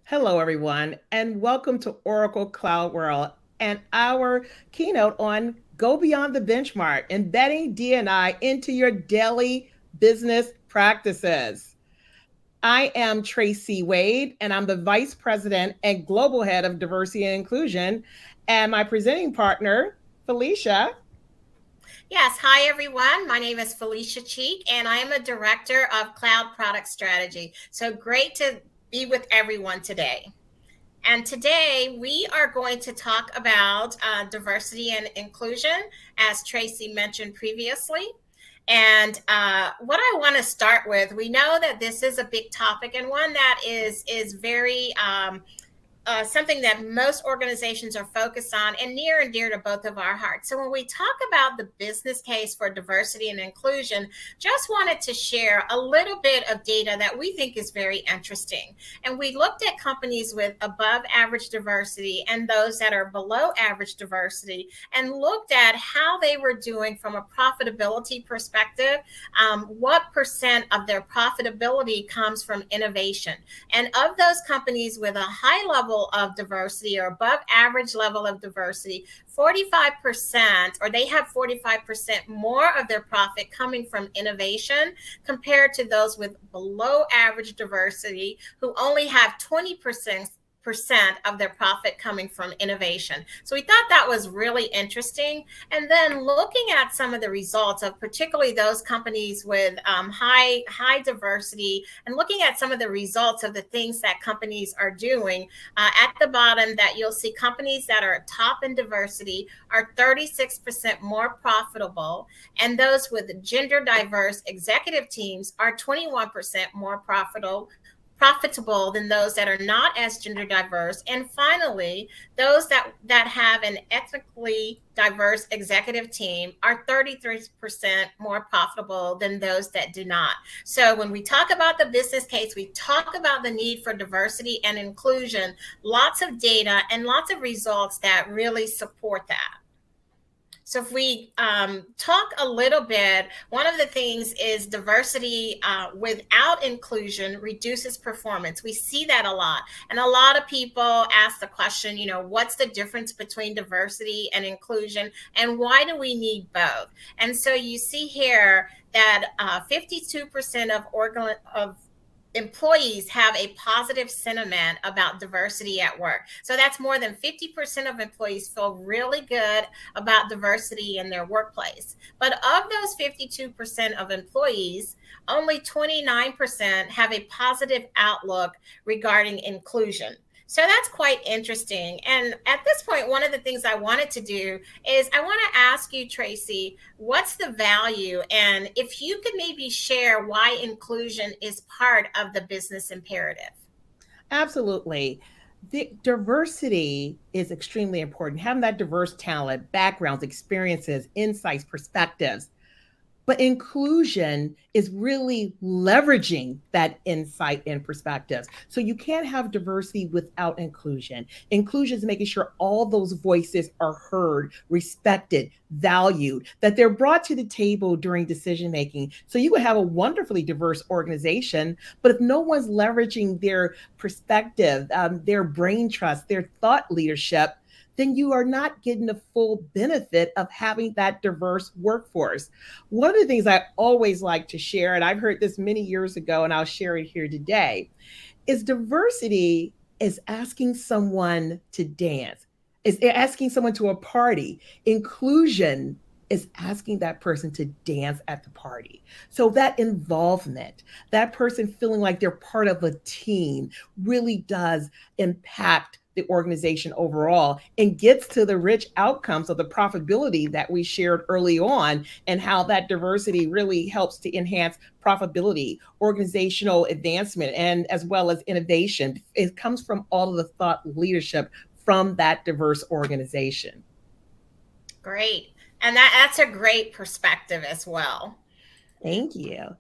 Hello, everyone, and welcome to Oracle CloudWorld and our keynote on Go Beyond the Benchmark, embedding D&I into your daily business practices. I am Traci Wade, and I'm the Vice President and Global Head of Diversity and Inclusion. And my presenting partner, Felicia. Yes, hi everyone. My name is Felicia Cheek, and I am a director of Cloud Product Strategy. So great to be with everyone today. And today we are going to talk about diversity and inclusion, as Traci mentioned previously. And what I want to start with, we know that this is a big topic and one that is very something that most organizations are focused on and near and dear to both of our hearts. So when we talk about the business case for diversity and inclusion, just wanted to share a little bit of data that we think is very interesting. And we looked at companies with above average diversity and those that are below average diversity and looked at how they were doing from a profitability perspective. What percent of their profitability comes from innovation? And of those companies with a high level of diversity or above average level of diversity, 45%, or they have 45% more of their profit coming from innovation compared to those with below average diversity who only have 20% of their profit coming from innovation. So we thought that was really interesting. And then looking at some of the results of particularly those companies with high diversity, and looking at some of the results of the things that companies are doing. At the bottom, that you'll see companies that are top in diversity are 36% more profitable, and those with gender diverse executive teams are 21% more profitable than those that are not as gender diverse. And finally, those that have an ethnically diverse executive team are 33% more profitable than those that do not. So when we talk about the business case, we talk about the need for diversity and inclusion, lots of data and lots of results that really support that. So if we talk a little bit, one of the things is diversity without inclusion reduces performance. We see that a lot. And a lot of people ask the question, what's the difference between diversity and inclusion, and why do we need both? And so you see here that 52% of employees have a positive sentiment about diversity at work. So that's more than 50% of employees feel really good about diversity in their workplace. But of those 52% of employees, only 29% have a positive outlook regarding inclusion. So that's quite interesting. And at this point, one of the things I wanted to do is I want to ask you, Traci, what's the value? And if you could maybe share why inclusion is part of the business imperative. Absolutely. The diversity is extremely important. Having that diverse talent, backgrounds, experiences, insights, perspectives. But inclusion is really leveraging that insight and perspectives. So you can't have diversity without inclusion. Inclusion is making sure all those voices are heard, respected, valued, that they're brought to the table during decision making. So you would have a wonderfully diverse organization, but if no one's leveraging their perspective, their brain trust, their thought leadership, then you are not getting the full benefit of having that diverse workforce. One of the things I always like to share, and I've heard this many years ago, and I'll share it here today, is diversity is asking someone to dance, is asking someone to a party. Inclusion is asking that person to dance at the party. So that involvement, that person feeling like they're part of a team really does impact the organization overall and gets to the rich outcomes of the profitability that we shared early on, and how that diversity really helps to enhance profitability, organizational advancement, and as well as innovation. It comes from all of the thought leadership from that diverse organization. Great. And that's a great perspective as well. Thank you.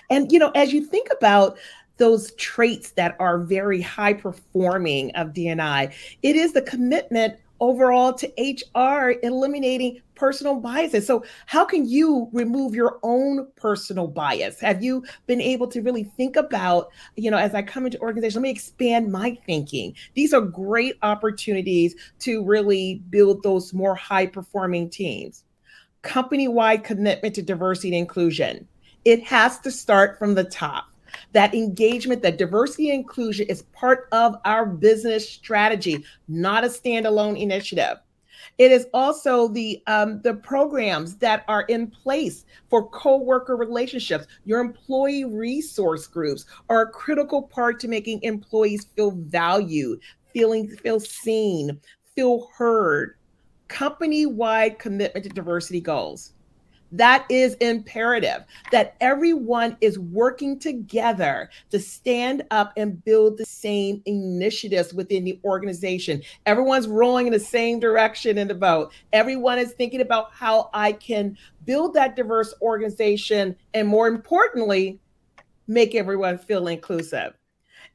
And, as you think about those traits that are very high performing of D&I, it is the commitment overall to HR, eliminating personal biases. So how can you remove your own personal bias? Have you been able to really think about, as I come into organization, let me expand my thinking. These are great opportunities to really build those more high performing teams. Company-wide commitment to diversity and inclusion. It has to start from the top. That engagement, that diversity and inclusion is part of our business strategy, not a standalone initiative. It is also the programs that are in place for co-worker relationships. Your employee resource groups are a critical part to making employees feel valued, feel seen, feel heard. Company-wide commitment to diversity goals. That is imperative, that everyone is working together to stand up and build the same initiatives within the organization. Everyone's rowing in the same direction in the boat. Everyone is thinking about how I can build that diverse organization and, more importantly, make everyone feel inclusive.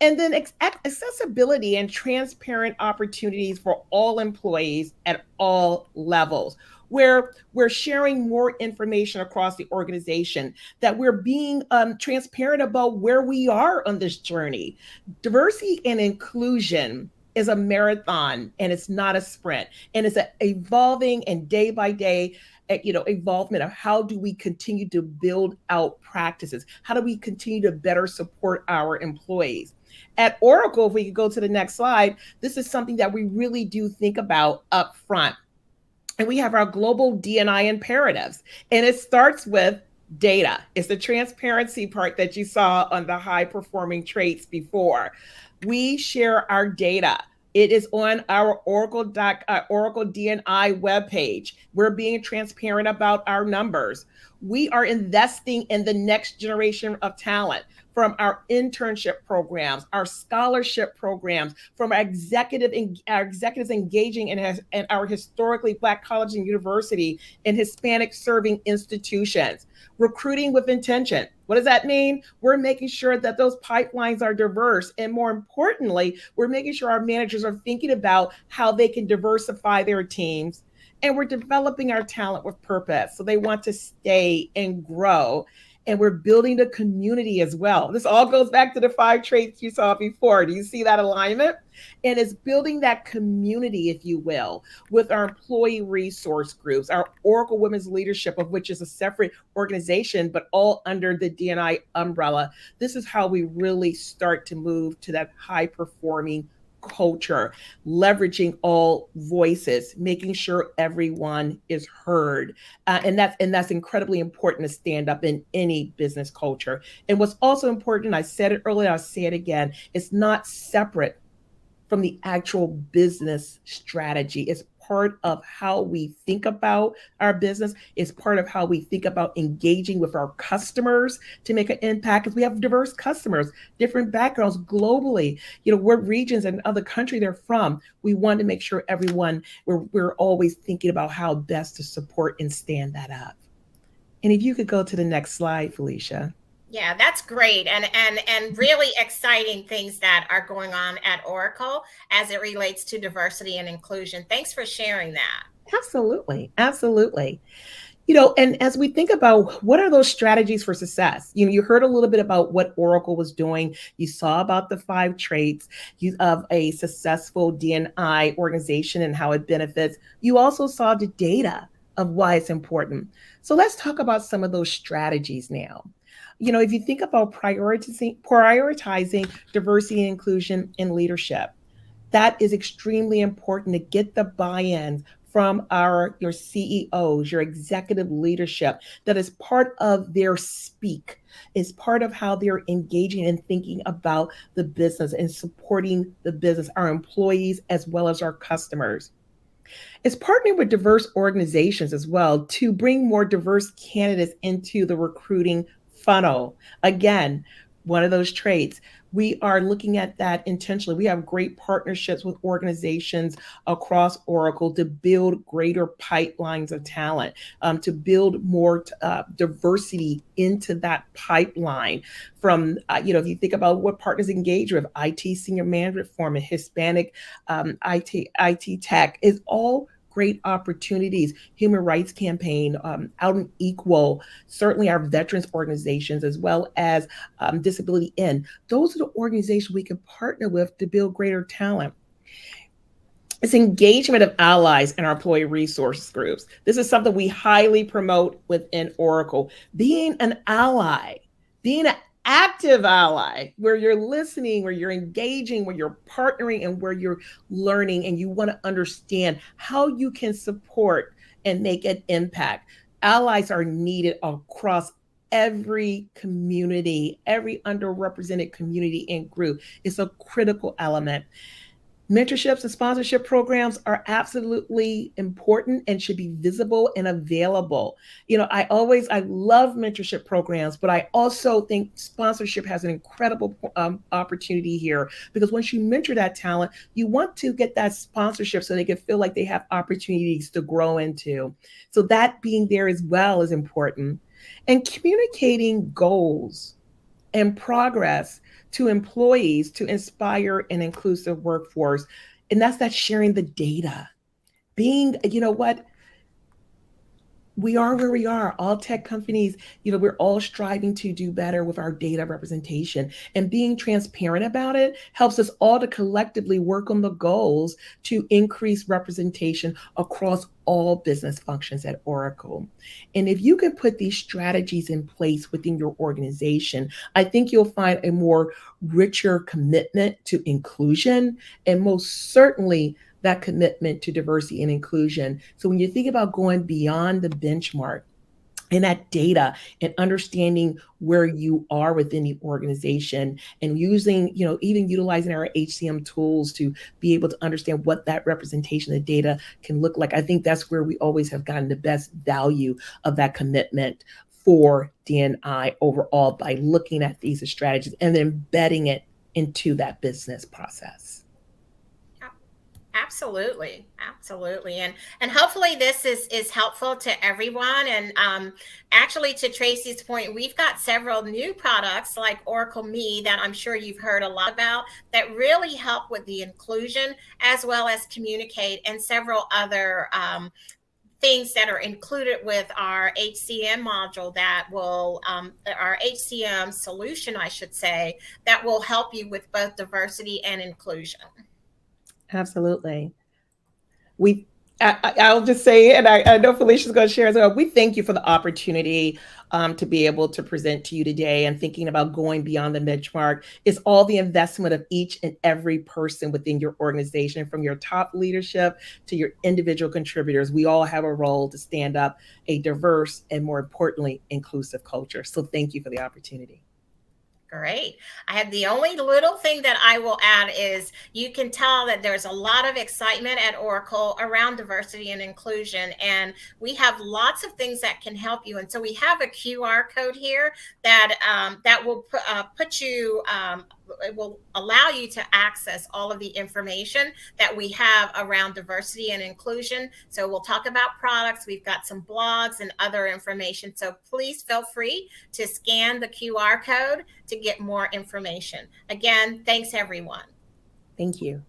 And then accessibility and transparent opportunities for all employees at all levels, where we're sharing more information across the organization, that we're being transparent about where we are on this journey. Diversity and inclusion is a marathon and it's not a sprint. And it's an evolving and day by day evolvement of how do we continue to build out practices? How do we continue to better support our employees? At Oracle, if we could go to the next slide, this is something that we really do think about up front. And we have our global D&I imperatives. And it starts with data. It's the transparency part that you saw on the high performing traits before. We share our data. It is on our Oracle D&I webpage. We're being transparent about our numbers. We are investing in the next generation of talent, from our internship programs, our scholarship programs, from our executives engaging in our historically Black college and university and Hispanic serving institutions. Recruiting with intention. What does that mean? We're making sure that those pipelines are diverse. And more importantly, we're making sure our managers are thinking about how they can diversify their teams. And we're developing our talent with purpose. So they want to stay and grow. And we're building the community as well. This all goes back to the 5 traits you saw before. Do you see that alignment? And it's building that community, if you will, with our employee resource groups, our Oracle Women's Leadership, of which is a separate organization, but all under the D&I umbrella. This is how we really start to move to that high performing culture, leveraging all voices, making sure everyone is heard, and that's incredibly important to stand up in any business culture. And what's also important, I said it earlier, I'll say it again, it's not separate from the actual business strategy. It's part of how we think about our business. It's part of how we think about engaging with our customers to make an impact, because we have diverse customers, different backgrounds globally, what regions and other country they're from. We want to make sure everyone, we're always thinking about how best to support and stand that up. And if you could go to the next slide, Felicia. Yeah, that's great, and really exciting things that are going on at Oracle as it relates to diversity and inclusion. Thanks for sharing that. Absolutely, absolutely. And as we think about what are those strategies for success, you heard a little bit about what Oracle was doing. You saw about the 5 traits of a successful D&I organization and how it benefits. You also saw the data of why it's important. So let's talk about some of those strategies now. If you think about prioritizing diversity and inclusion in leadership, that is extremely important to get the buy-in from your CEOs, your executive leadership, that is part of their speak, is part of how they're engaging and thinking about the business and supporting the business, our employees, as well as our customers. It's partnering with diverse organizations as well to bring more diverse candidates into the recruiting funnel. Again, one of those traits. We are looking at that intentionally. We have great partnerships with organizations across Oracle to build greater pipelines of talent, to build more diversity into that pipeline. From, if you think about what partners engage with, IT Senior Management Forum and Hispanic IT Tech is all great opportunities. Human Rights Campaign, Out and Equal, certainly our veterans organizations, as well as Disability In. Those are the organizations we can partner with to build greater talent. It's engagement of allies in our employee resource groups. This is something we highly promote within Oracle. Being an ally, being an active ally, where you're listening, where you're engaging, where you're partnering, and where you're learning, and you want to understand how you can support and make an impact. Allies are needed across every community, every underrepresented community and group. It's a critical element. Mentorships and sponsorship programs are absolutely important and should be visible and available. I love mentorship programs, but I also think sponsorship has an incredible opportunity here, because once you mentor that talent, you want to get that sponsorship so they can feel like they have opportunities to grow into. So that being there as well is important. And communicating goals and progress to employees to inspire an inclusive workforce. And that's that sharing the data. Being, we are where we are. All tech companies, we're all striving to do better with our data representation, and being transparent about it helps us all to collectively work on the goals to increase representation across all business functions at Oracle. And if you can put these strategies in place within your organization, I think you'll find a more richer commitment to inclusion, and most certainly that commitment to diversity and inclusion. So when you think about going beyond the benchmark and that data and understanding where you are within the organization, and using, even utilizing our HCM tools to be able to understand what that representation of data can look like, I think that's where we always have gotten the best value of that commitment for D&I overall, by looking at these strategies and then embedding it into that business process. Absolutely, absolutely, and hopefully this is helpful to everyone. And actually, to Traci's point, we've got several new products like Oracle Me that I'm sure you've heard a lot about, that really help with the inclusion as well as communicate, and several other things that are included with our HCM module that will, our HCM solution, I should say, that will help you with both diversity and inclusion. Absolutely. I'll just say, and I know Felicia's going to share as well, we thank you for the opportunity to be able to present to you today, and thinking about going beyond the benchmark is all the investment of each and every person within your organization, from your top leadership to your individual contributors. We all have a role to stand up a diverse and, more importantly, inclusive culture. So thank you for the opportunity. Great. I had the only little thing that I will add is, you can tell that there's a lot of excitement at Oracle around diversity and inclusion, and we have lots of things that can help you. And so we have a QR code here that will put you, it will allow you to access all of the information that we have around diversity and inclusion. So we'll talk about products. We've got some blogs and other information. So please feel free to scan the QR code to get more information. Again, thanks everyone. Thank you.